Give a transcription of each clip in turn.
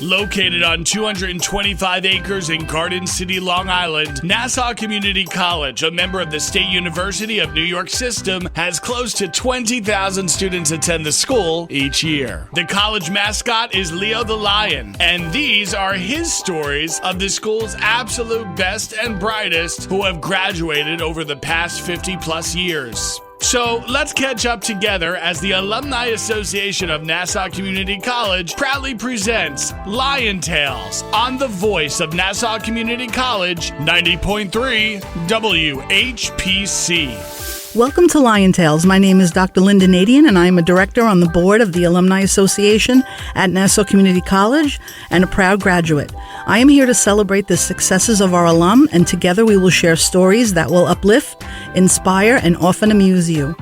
Located on 225 acres in Garden City, Long Island, Nassau Community College, a member of the State University of New York system, has close to 20,000 students attend the school each year. The college mascot is Leo the Lion, and these are his stories of the school's absolute best and brightest who have graduated over the past 50 plus years. So let's catch up together as the Alumni Association of Nassau Community College proudly presents Lion Tales on the voice of Nassau Community College, 90.3 WHPC. Welcome to Lion Tales. My name is Dr. Lynnda Nadien, and I am a director on the board of the Alumni Association at Nassau Community College and a proud graduate. I am here to celebrate the successes of our alum, and together we will share stories that will uplift, inspire, and often amuse you.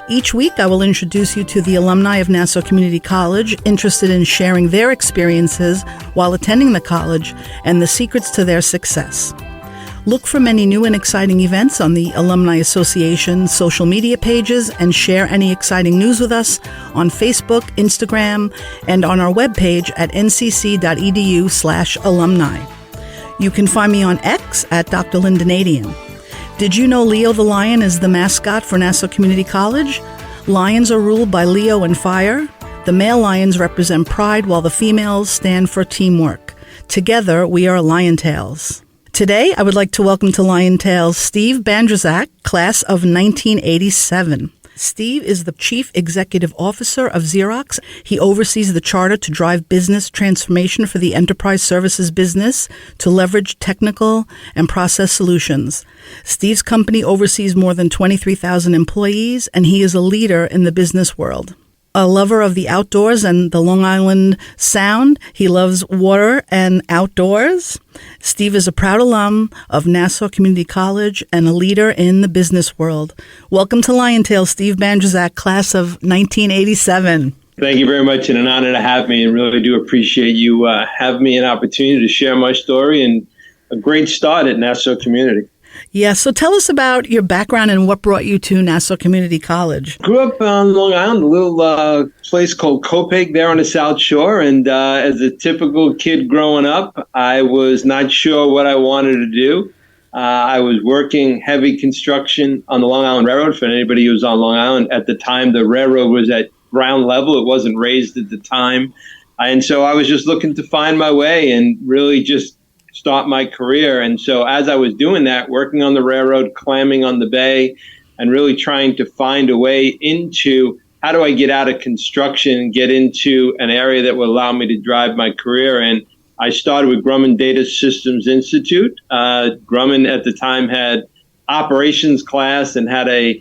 Each week, I will introduce you to the alumni of Nassau Community College interested in sharing their experiences while attending the college and the secrets to their success. Look for many new and exciting events on the Alumni Association social media pages and share any exciting news with us on Facebook, Instagram, and on our webpage at ncc.edu/alumni. You can find me on X at Dr. Lynnda Nadien. Did you know Leo the Lion is the mascot for Nassau Community College? Lions are ruled by Leo and fire. The male lions represent pride while the females stand for teamwork. Together, we are Lion Tales. Today, I would like to welcome to Lion Tales Steve Bandrowczak, class of 1987. Steve is the Chief Executive Officer of Xerox. He oversees the charter to drive business transformation for the enterprise services business to leverage technical and process solutions. Steve's company oversees more than 23,000 employees, and he is a leader in the business world. A lover of the outdoors and the Long Island Sound, he loves water and outdoors. Steve is a proud alum of Nassau Community College and a leader in the business world. Welcome to Lion Tales, Steve Bandrowczak, class of 1987. Thank you very much, and an honor to have me, and really do appreciate you having me an opportunity to share my story and a great start at Nassau Community. Yeah, so tell us about your background and what brought you to Nassau Community College. Grew up on Long Island, a little place called Copake there on the South Shore. And as a typical kid growing up, I was not sure what I wanted to do. I was working heavy construction on the Long Island Railroad. For anybody who was on Long Island at the time, the railroad was at ground level. It wasn't raised at the time. And so I was just looking to find my way and really just start my career. And so as I was doing that, working on the railroad, clamming on the bay, and really trying to find a way into how do I get out of construction and get into an area that will allow me to drive my career. And I started with Grumman Data Systems Institute. Grumman at the time had operations class and had a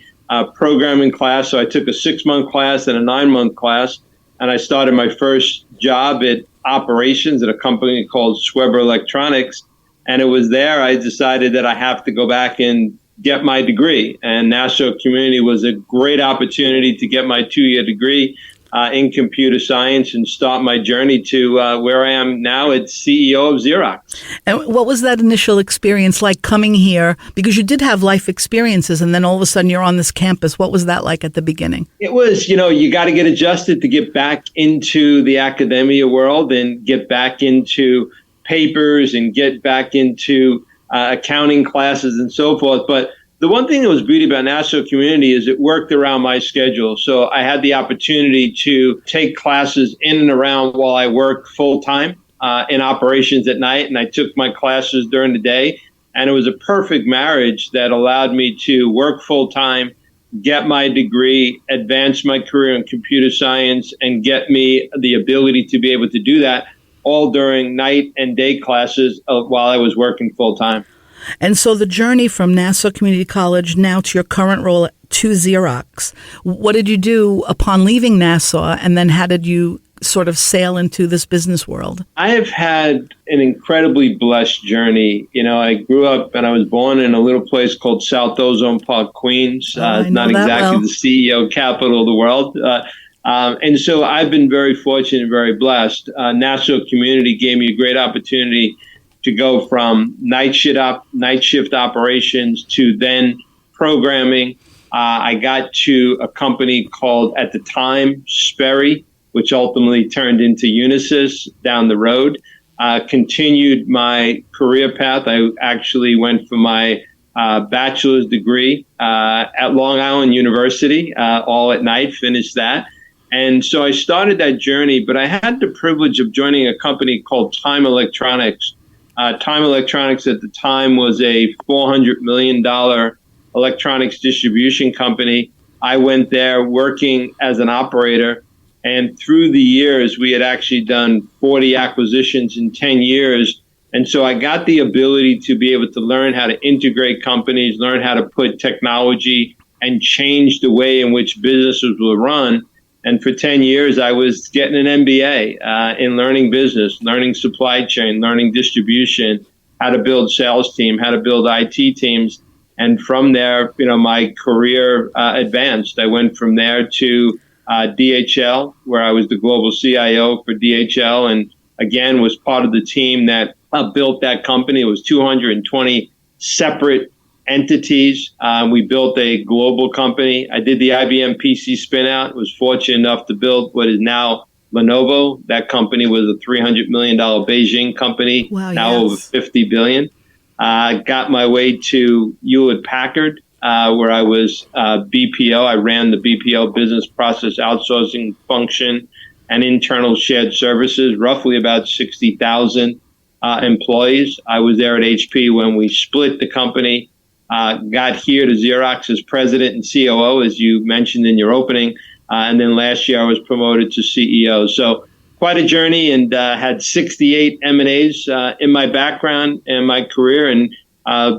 programming class. So I took a 6-month class and a 9-month class. And I started my first job at operations at a company called Schweber Electronics. And it was there I decided that I have to go back and get my degree. And Nassau Community was a great opportunity to get my 2-year degree in computer science and start my journey to where I am now as CEO of Xerox. And what was that initial experience like coming here? Because you did have life experiences, and then all of a sudden you're on this campus. What was that like at the beginning? It was, you got to get adjusted to get back into the academia world and get back into papers and get back into accounting classes and so forth. But the one thing that was beauty about Nassau Community is it worked around my schedule. So I had the opportunity to take classes in and around while I worked full time in operations at night. And I took my classes during the day. And it was a perfect marriage that allowed me to work full time, get my degree, advance my career in computer science, and get me the ability to be able to do that all during night and day classes while I was working full time. And so the journey from Nassau Community College now to your current role to Xerox, what did you do upon leaving Nassau, and then how did you sort of sail into this business world? I have had an incredibly blessed journey. I grew up and I was born in a little place called South Ozone Park, Queens. Not exactly the CEO capital of the world. And so I've been very fortunate and very blessed. Nassau Community gave me a great opportunity to go from night shift operations to then programming. I got to a company called, at the time, Sperry, which ultimately turned into Unisys down the road. Continued my career path. I actually went for my bachelor's degree at Long Island University, all at night, finished that. And so I started that journey, but I had the privilege of joining a company called Time Electronics. Time Electronics at the time was a $400 million electronics distribution company. I went there working as an operator. And through the years, we had actually done 40 acquisitions in 10 years. And so I got the ability to be able to learn how to integrate companies, learn how to put technology and change the way in which businesses were run. And for 10 years, I was getting an MBA in learning business, learning supply chain, learning distribution, how to build sales team, how to build IT teams. And from there, my career advanced. I went from there to DHL, where I was the global CIO for DHL, and again was part of the team that built that company. It was 220 separate entities. We built a global company. I did the IBM PC spinout. Was fortunate enough to build what is now Lenovo. That company was a $300 million Beijing company, over $50 billion. Got my way to Hewlett Packard, where I was BPO. I ran the BPO business process outsourcing function and internal shared services, roughly about 60,000 employees. I was there at HP when we split the company. Got here to Xerox as president and COO, as you mentioned in your opening. And then last year I was promoted to CEO. So quite a journey, and had 68 M&As in my background and my career, and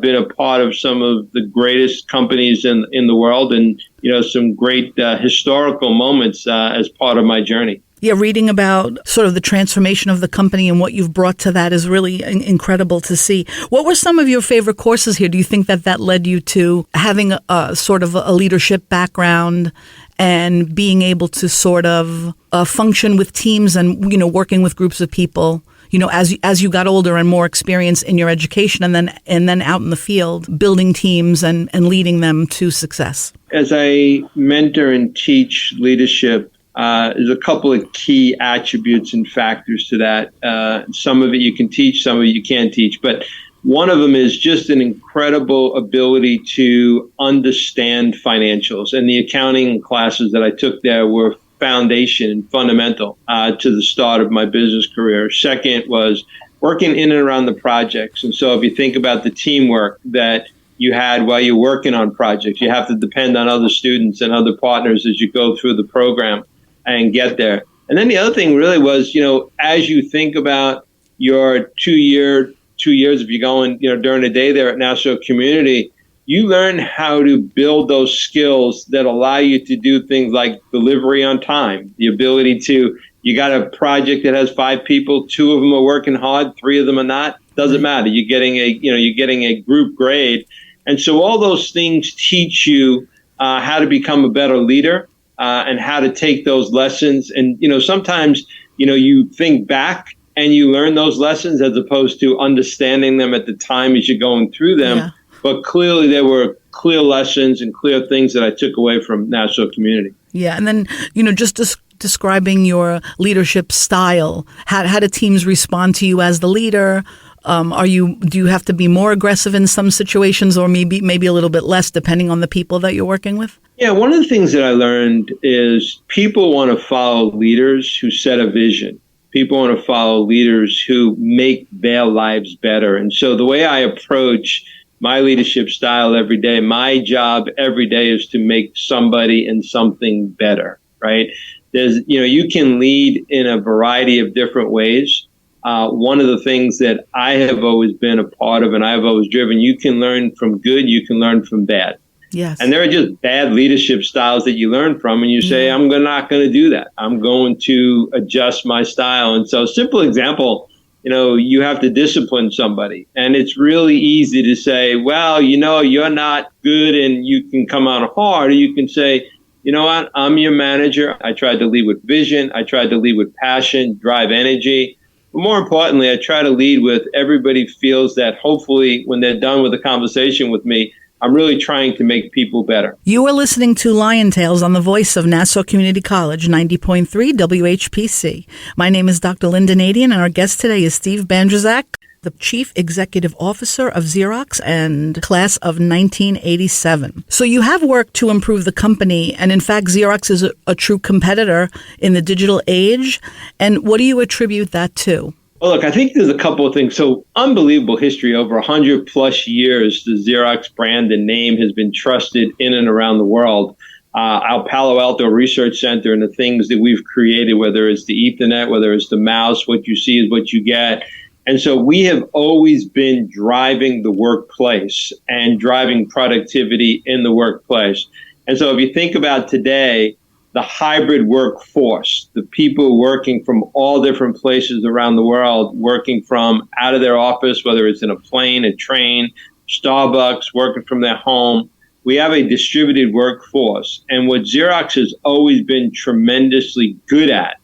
been a part of some of the greatest companies in the world, and some great historical moments as part of my journey. Yeah, reading about sort of the transformation of the company and what you've brought to that is really incredible to see. What were some of your favorite courses here? Do you think that led you to having a sort of a leadership background and being able to sort of function with teams and, working with groups of people, as you got older and more experience in your education, and then out in the field, building teams and leading them to success? As I mentor and teach leadership, there's a couple of key attributes and factors to that. Some of it you can teach, some of it you can't teach. But one of them is just an incredible ability to understand financials. And the accounting classes that I took there were foundation and fundamental to the start of my business career. Second was working in and around the projects. And so if you think about the teamwork that you had while you're working on projects, you have to depend on other students and other partners as you go through the program and get there. And then the other thing really was, as you think about your 2 years, if you're going, during the day there at Nassau Community, you learn how to build those skills that allow you to do things like delivery on time, the ability to, you got a project that has 5 people, 2 of them are working hard, 3 of them are not, doesn't matter. You're getting a group grade. And so all those things teach you how to become a better leader. And how to take those lessons. And, sometimes, you think back and you learn those lessons as opposed to understanding them at the time as you're going through them. Yeah. But clearly there were clear lessons and clear things that I took away from Nassau Community. Yeah. And then, just describing your leadership style, how do teams respond to you as the leader? Do you have to be more aggressive in some situations, or maybe a little bit less depending on the people that you're working with? Yeah, one of the things that I learned is people want to follow leaders who set a vision. People want to follow leaders who make their lives better. And so the way I approach my leadership style every day, my job every day is to make somebody and something better, right? You can lead in a variety of different ways. One of the things that I have always been a part of and I've always driven, you can learn from good, you can learn from bad. Yes. And there are just bad leadership styles that you learn from, and you say, I'm not going to do that. I'm going to adjust my style. And so, simple example, you have to discipline somebody. And it's really easy to say, well, you're not good and you can come out hard. Or you can say, you know what, I'm your manager. I tried to lead with vision. I tried to lead with passion, drive energy. But more importantly, I try to lead with everybody feels that hopefully when they're done with the conversation with me, I'm really trying to make people better. You are listening to Lion Tales on the voice of Nassau Community College, 90.3 WHPC. My name is Dr. Lynnda Nadien, and our guest today is Steve Bandrowczak, the Chief Executive Officer of Xerox and Class of 1987. So you have worked to improve the company, and in fact, Xerox is a true competitor in the digital age. And what do you attribute that to? Well, look, I think there's a couple of things. So unbelievable history. Over 100 plus years, the Xerox brand and name has been trusted in and around the world. Our Palo Alto Research Center and the things that we've created, whether it's the Ethernet, whether it's the mouse, what you see is what you get. And so we have always been driving the workplace and driving productivity in the workplace. And so if you think about today, the hybrid workforce, the people working from all different places around the world, working from out of their office, whether it's in a plane, a train, Starbucks, working from their home. We have a distributed workforce. And what Xerox has always been tremendously good at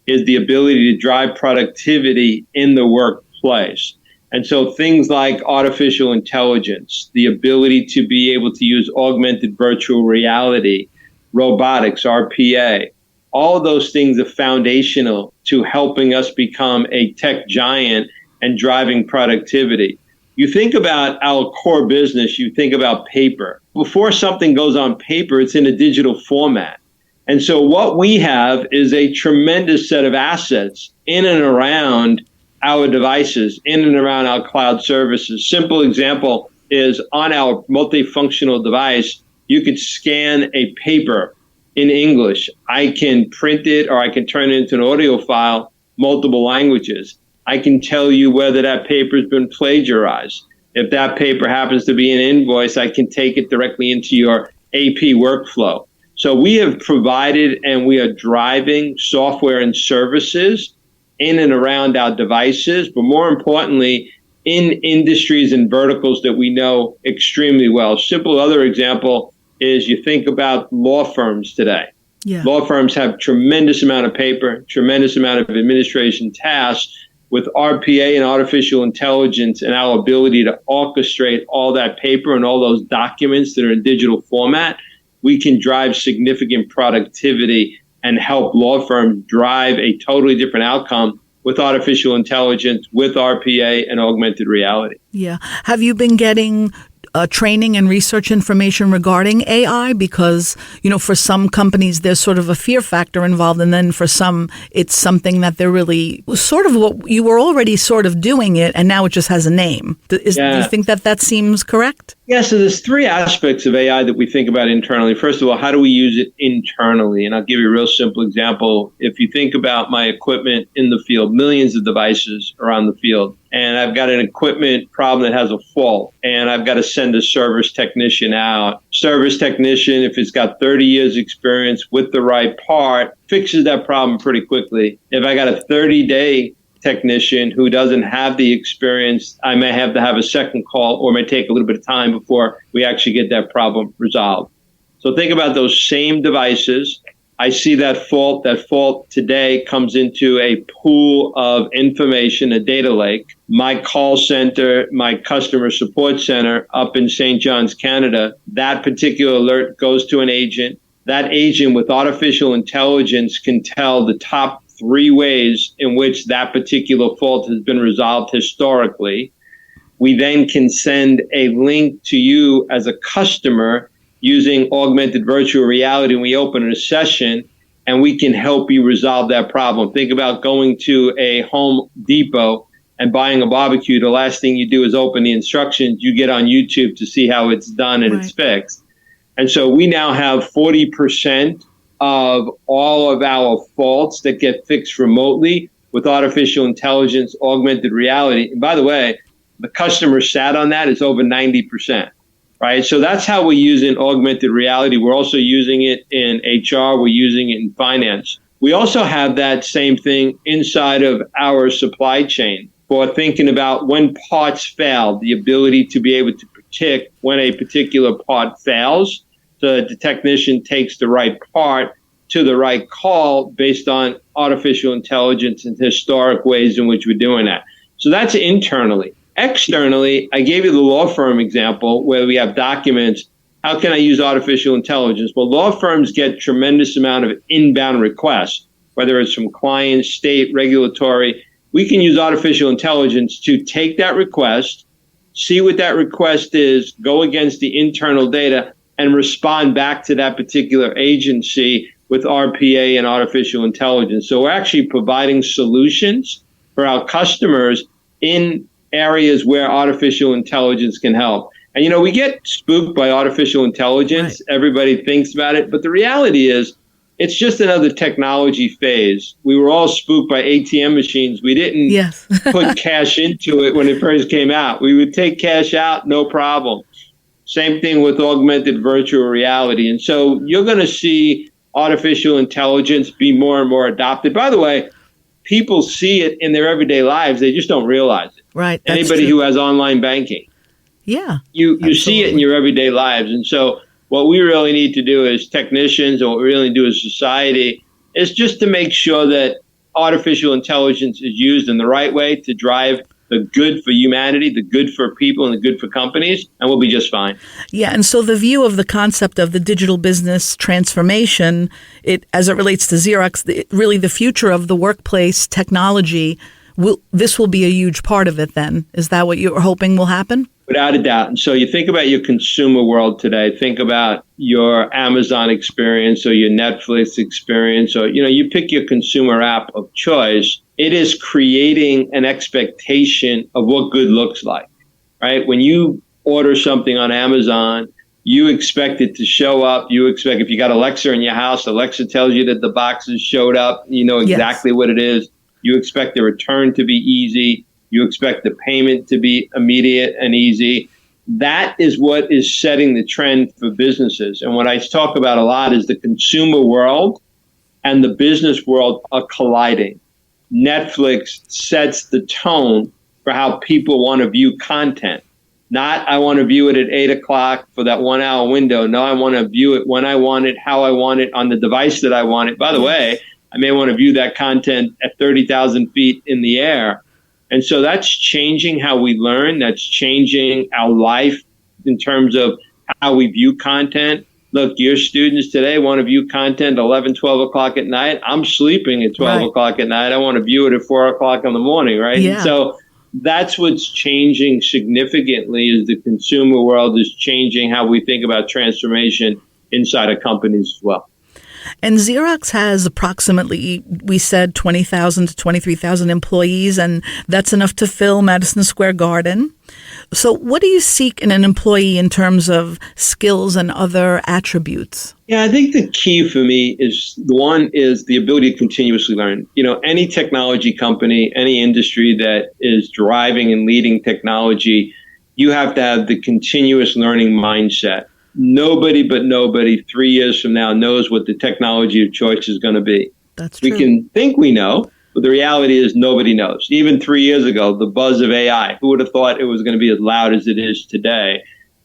is the ability to drive productivity in the workplace. And so things like artificial intelligence, the ability to be able to use augmented virtual reality, robotics, RPA, all of those things are foundational to helping us become a tech giant and driving productivity. You think about our core business, you think about paper. Before something goes on paper, it's in a digital format. And so what we have is a tremendous set of assets in and around our devices, in and around our cloud services. Simple example is on our multifunctional device, you could scan a paper in English. I can print it or I can turn it into an audio file, multiple languages. I can tell you whether that paper has been plagiarized. If that paper happens to be an invoice, I can take it directly into your AP workflow. So we have provided and we are driving software and services in and around our devices, but more importantly, in industries and verticals that we know extremely well. Simple other example is you think about law firms today. Yeah. Law firms have tremendous amount of paper, tremendous amount of administration tasks. With RPA and artificial intelligence and our ability to orchestrate all that paper and all those documents that are in digital format, we can drive significant productivity and help law firms drive a totally different outcome with artificial intelligence, with RPA and augmented reality. Yeah. Have you been getting training and research information regarding AI? Because, for some companies, there's sort of a fear factor involved. And then for some, it's something that they're really sort of what you were already sort of doing it. And now it just has a name. Do you think that seems correct? Yeah, so there's three aspects of AI that we think about internally. First of all, how do we use it internally? And I'll give you a real simple example. If you think about my equipment in the field, millions of devices around the field, and I've got an equipment problem that has a fault, and I've got to send a service technician out. Service technician, if it's got 30 years experience with the right part, fixes that problem pretty quickly. If I got a 30-day technician who doesn't have the experience, I may have to have a second call or may take a little bit of time before we actually get that problem resolved. So think about those same devices. I see that fault. That fault today comes into a pool of information, a data lake. My call center, my customer support center up in St. John's, Canada, that particular alert goes to an agent. That agent with artificial intelligence can tell the top 3 ways in which that particular fault has been resolved historically. We then can send a link to you as a customer using augmented virtual reality. We open a session and we can help you resolve that problem. Think about going to a Home Depot and buying a barbecue. The last thing you do is open the instructions. You get on YouTube to see how it's done and It's fixed. And so we now have 40% of all of our faults that get fixed remotely with artificial intelligence, augmented reality. And by the way, the customer sat on that is over 90%, right? So that's how we use it in augmented reality. We're also using it in HR. We're using it in finance. We also have that same thing inside of our supply chain for thinking about when parts fail, the ability to be able to predict when a particular part fails so that the technician takes the right part to the right call based on artificial intelligence and historic ways in which we're doing that. So that's internally. externally, I gave you the law firm example where we have documents. How can I use artificial intelligence? Well, law firms get tremendous amount of inbound requests, whether it's from clients, state, regulatory. We can use artificial intelligence to take that request, see what that request is, go against the internal data, and respond back to that particular agency with RPA and artificial intelligence. So we're actually providing solutions for our customers in areas where artificial intelligence can help. And, we get spooked by artificial intelligence. Right. Everybody thinks about it. But the reality is it's just another technology phase. We were all spooked by ATM machines. We didn't put cash into it when it first came out. We would take cash out, no problem. Same thing with augmented virtual reality. And so you're going to see artificial intelligence be more and more adopted. By the way, people see it in their everyday lives. They just don't realize it. Right. Anybody who has online banking. Yeah. You see it in your everyday lives. And so what we really need to do as technicians, or what we really do as society, is just to make sure that artificial intelligence is used in the right way to drive the good for humanity, the good for people, and the good for companies, and we'll be just fine. Yeah, and so the view of the concept of the digital business transformation, as it relates to Xerox, really the future of the workplace technology, this will be a huge part of it then. Is that what you're hoping will happen? Without a doubt. And so you think about your consumer world today, think about your Amazon experience or your Netflix experience, or, you pick your consumer app of choice. It is creating an expectation of what good looks like, right? When you order something on Amazon, you expect it to show up. You expect, if you got Alexa in your house, Alexa tells you that the boxes showed up. You know exactly what it is. You expect the return to be easy. You expect the payment to be immediate and easy. That is what is setting the trend for businesses. And what I talk about a lot is the consumer world and the business world are colliding. Netflix sets the tone for how people want to view content. Not, I want to view it at 8 o'clock for that 1 hour window. No, I want to view it when I want it, how I want it, on the device that I want it. By the way, I may want to view that content at 30,000 feet in the air. And so that's changing how we learn. That's changing our life in terms of how we view content. Look, your students today want to view content 11, 12 o'clock at night. I'm sleeping at 12 o'clock at night. I want to view it at 4 o'clock in the morning, right? Yeah. And so that's what's changing significantly, is the consumer world is changing how we think about transformation inside of companies as well. And Xerox has approximately, we said, 20,000 to 23,000 employees, and that's enough to fill Madison Square Garden. So what do you seek in an employee in terms of skills and other attributes? Yeah, I think the key for me is, one is the ability to continuously learn. Any technology company, any industry that is driving and leading technology, you have to have the continuous learning mindset. Nobody 3 years from now knows what the technology of choice is going to be. That's true. We can think we know, but the reality is nobody knows. Even 3 years ago, the buzz of AI, who would have thought it was going to be as loud as it is today?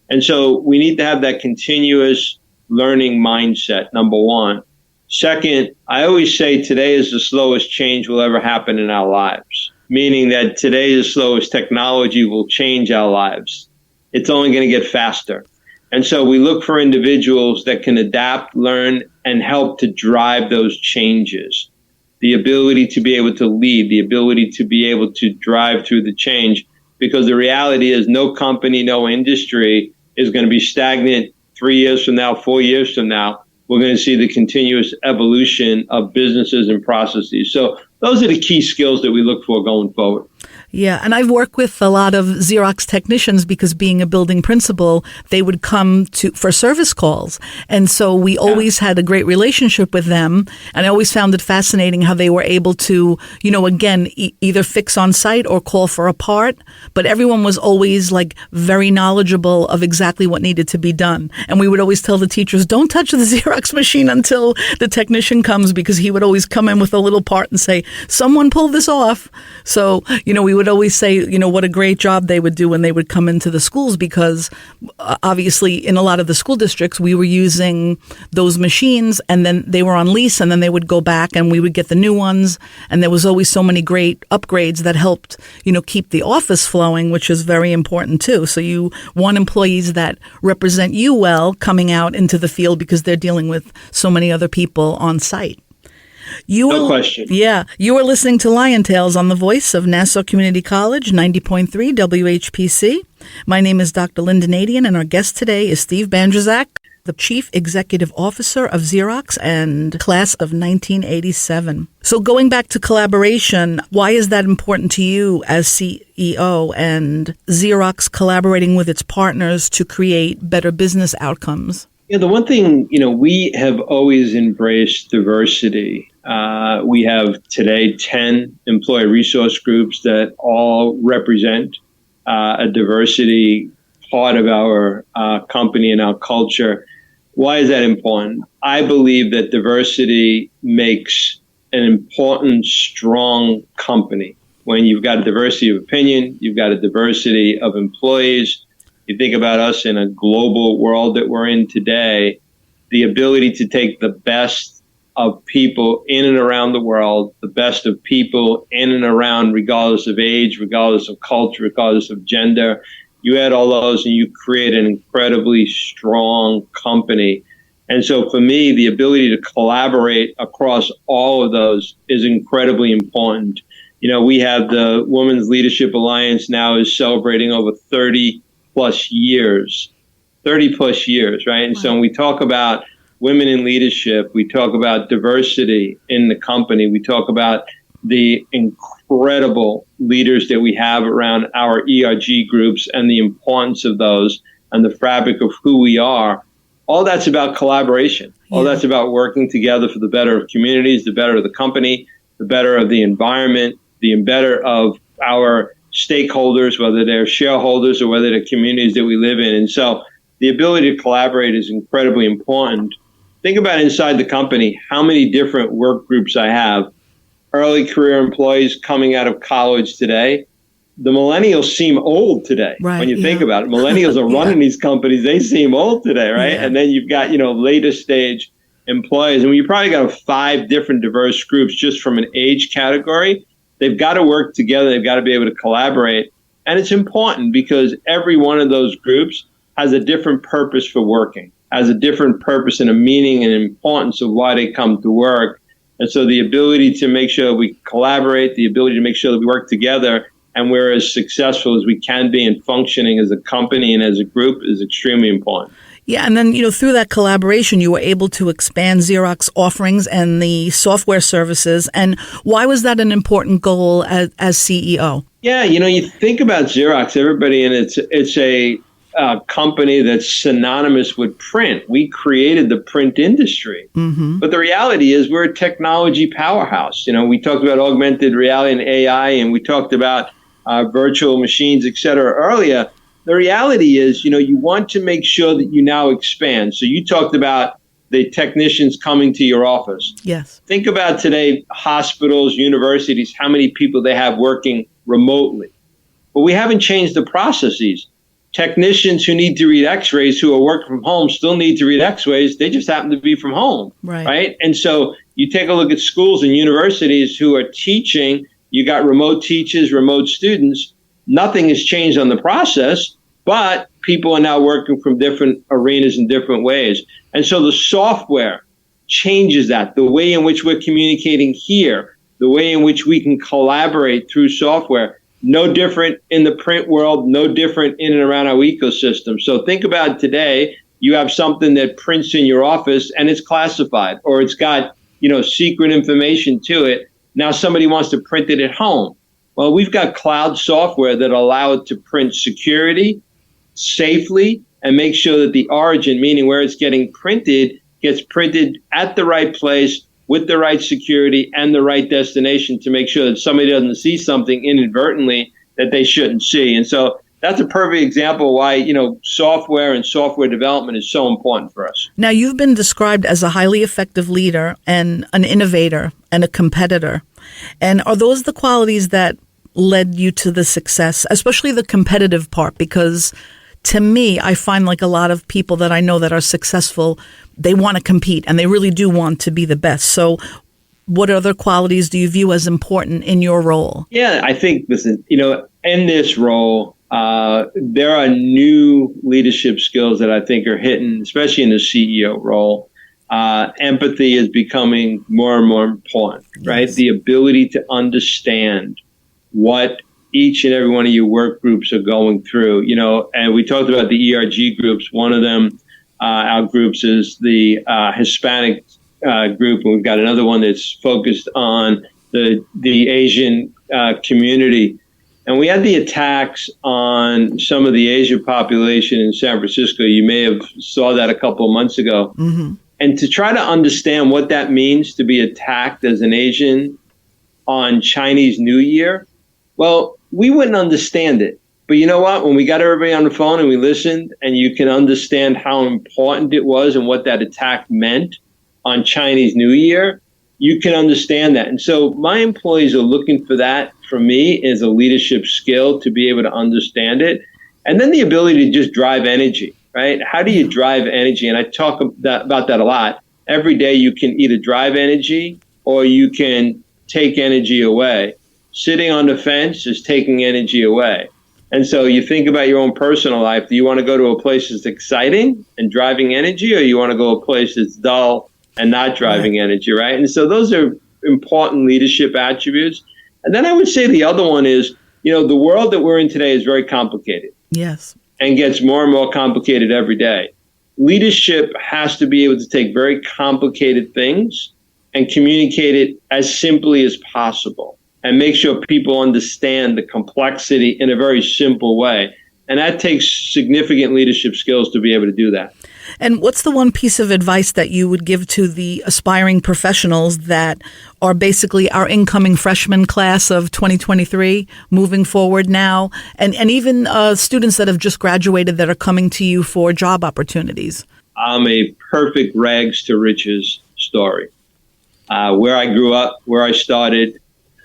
And so we need to have that continuous learning mindset, number one. Second, I always say today is the slowest change will ever happen in our lives, meaning that today the slowest technology will change our lives. It's only going to get faster. And so we look for individuals that can adapt, learn, and help to drive those changes. The ability to be able to lead, the ability to be able to drive through the change, because the reality is no company, no industry is going to be stagnant 3 years from now, 4 years from now. We're going to see the continuous evolution of businesses and processes. So those are the key skills that we look for going forward. Yeah, and I've worked with a lot of Xerox technicians because being a building principal, they would come for service calls. And so we always had a great relationship with them. And I always found it fascinating how they were able to, again, either fix on site or call for a part. But everyone was always very knowledgeable of exactly what needed to be done. And we would always tell the teachers, don't touch the Xerox machine until the technician comes, because he would always come in with a little part and say, someone pull this off. So, we would always say, what a great job they would do when they would come into the schools, because obviously in a lot of the school districts, we were using those machines and then they were on lease and then they would go back and we would get the new ones. And there was always so many great upgrades that helped, keep the office flowing, which is very important too. So you want employees that represent you well coming out into the field because they're dealing with so many other people on site. No question. Yeah. You are listening to Lion Tales on the voice of Nassau Community College, 90.3 WHPC. My name is Dr. Lynnda Nadien, and our guest today is Steve Bandrowczak, the Chief Executive Officer of Xerox and Class of 1987. So going back to collaboration, why is that important to you as CEO and Xerox collaborating with its partners to create better business outcomes? Yeah, the one thing, we have always embraced diversity. We have today 10 employee resource groups that all represent a diversity part of our company and our culture. Why is that important? I believe that diversity makes an important, strong company. When you've got a diversity of opinion, you've got a diversity of employees. You think about us in a global world that we're in today, the ability to take the best of people in and around the world, the best of people in and around, regardless of age, regardless of culture, regardless of gender. You add all those and you create an incredibly strong company. And so for me, the ability to collaborate across all of those is incredibly important. We have the Women's Leadership Alliance now is celebrating over 30 plus years, right? And so when we talk about women in leadership, we talk about diversity in the company, we talk about the incredible leaders that we have around our ERG groups and the importance of those and the fabric of who we are. All that's about collaboration. All that's about working together for the better of communities, the better of the company, the better of the environment, the better of our stakeholders, whether they're shareholders or whether they're communities that we live in. And so the ability to collaborate is incredibly important. Think about inside the company, how many different work groups I have. Early career employees coming out of college today. The millennials seem old today. Right, when you think about it. Millennials are running these companies. They seem old today, right? Yeah. And then you've got, later stage employees. And you probably got 5 different diverse groups just from an age category. They've got to work together. They've got to be able to collaborate. And it's important because every one of those groups has a different purpose for working, has a different purpose and a meaning and importance of why they come to work. And so the ability to make sure we collaborate, the ability to make sure that we work together and we're as successful as we can be in functioning as a company and as a group is extremely important. Yeah, and then, through that collaboration, you were able to expand Xerox offerings and the software services. And why was that an important goal as CEO? Yeah, you think about Xerox, everybody, and it's a company that's synonymous with print. We created the print industry. Mm-hmm. But the reality is we're a technology powerhouse. We talked about augmented reality and AI, and we talked about virtual machines, et cetera, earlier. The reality is, you want to make sure that you now expand. So you talked about the technicians coming to your office. Yes. Think about today, hospitals, universities, how many people they have working remotely. But we haven't changed the processes. Technicians who need to read x-rays who are working from home still need to read x-rays. They just happen to be from home, right? And so you take a look at schools and universities who are teaching. You got remote teachers, remote students. Nothing has changed on the process, but people are now working from different arenas in different ways. And so the software changes that. The way in which we're communicating here, the way in which we can collaborate through software, no different in the print world, no different in and around our ecosystem. So think about today, you have something that prints in your office and it's classified or it's got, secret information to it. Now somebody wants to print it at home. Well, we've got cloud software that allow it to print security, safely, and make sure that the origin, meaning where it's getting printed, gets printed at the right place with the right security and the right destination to make sure that somebody doesn't see something inadvertently that they shouldn't see. And so that's a perfect example why, software and software development is so important for us. Now, you've been described as a highly effective leader and an innovator and a competitor. And are those the qualities that led you to the success, especially the competitive part? Because to me, I find like a lot of people that I know that are successful, they want to compete and they really do want to be the best. So what other qualities do you view as important in your role? Yeah, I think, listen, in this role, there are new leadership skills that I think are hidden, especially in the CEO role. Empathy is becoming more and more important, right? Yes. The ability to understand what each and every one of your work groups are going through, and we talked about the ERG groups. One of them, our groups, is the Hispanic group, and we've got another one that's focused on the Asian community. And we had the attacks on some of the Asian population in San Francisco. You may have saw that a couple of months ago. Mm-hmm. And to try to understand what that means to be attacked as an Asian on Chinese New Year, well, we wouldn't understand it. But you know what? When we got everybody on the phone and we listened, and you can understand how important it was and what that attack meant on Chinese New Year, you can understand that. And so my employees are looking for that from me as a leadership skill, to be able to understand it. And then the ability to just drive energy, right? How do you drive energy? And I talk about that a lot. Every day you can either drive energy or you can take energy away. Sitting on the fence is taking energy away. And so you think about your own personal life. Do you want to go to a place that's exciting and driving energy, or you want to go to a place that's dull and not driving energy, right? And so those are important leadership attributes. And then I would say the other one is, the world that we're in today is very complicated. Yes. And gets more and more complicated every day. Leadership has to be able to take very complicated things and communicate it as simply as possible, and make sure people understand the complexity in a very simple way. And that takes significant leadership skills to be able to do that. And what's the one piece of advice that you would give to the aspiring professionals that are basically our incoming freshman class of 2023 moving forward now, and even students that have just graduated that are coming to you for job opportunities? I'm a perfect rags to riches story. Where I grew up, where I started,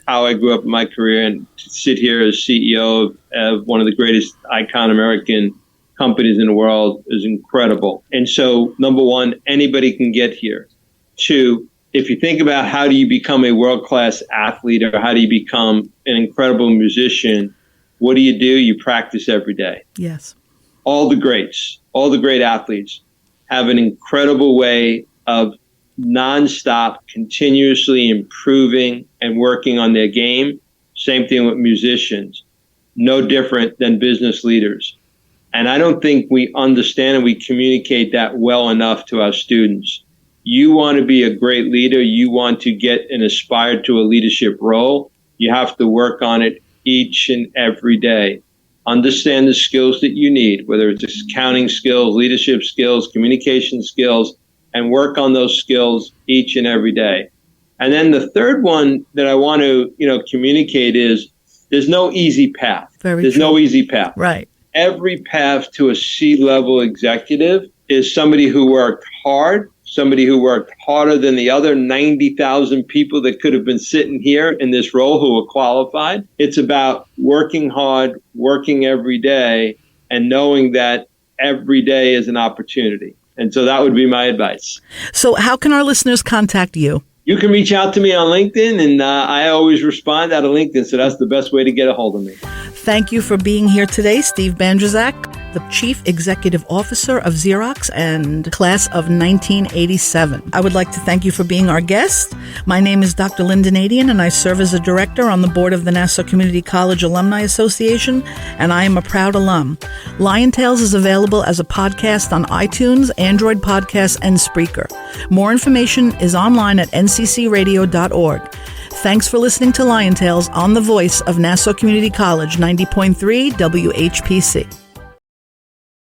how I grew up in my career, and to sit here as CEO of one of the greatest icon American companies in the world is incredible. And so, number one, anybody can get here. Two, if you think about how do you become a world-class athlete, or how do you become an incredible musician, what do? You practice every day. Yes. All the greats, all the great athletes have an incredible way of nonstop, continuously improving and working on their game. Same thing with musicians. No different than business leaders. And I don't think we understand and we communicate that well enough to our students. You want to be a great leader. You want to get and aspire to a leadership role. You have to work on it each and every day. Understand the skills that you need, whether it's accounting skills, leadership skills, communication skills, and work on those skills each and every day. And then the third one that I want to, communicate is there's no easy path. There's no easy path. Right. Every path to a C-level executive is somebody who worked hard, somebody who worked harder than the other 90,000 people that could have been sitting here in this role who were qualified. It's about working hard, working every day, and knowing that every day is an opportunity. And so that would be my advice. So how can our listeners contact you? You can reach out to me on LinkedIn, and I always respond out of LinkedIn, so that's the best way to get a hold of me. Thank you for being here today, Steve Bandrowczak, the Chief Executive Officer of Xerox and Class of 1987. I would like to thank you for being our guest. My name is Dr. Lynnda Nadien, and I serve as a director on the board of the Nassau Community College Alumni Association, and I am a proud alum. Lion Tales is available as a podcast on iTunes, Android Podcasts, and Spreaker. More information is online at nccradio.org. Thanks for listening to Lion Tales on the voice of Nassau Community College 90.3 WHPC.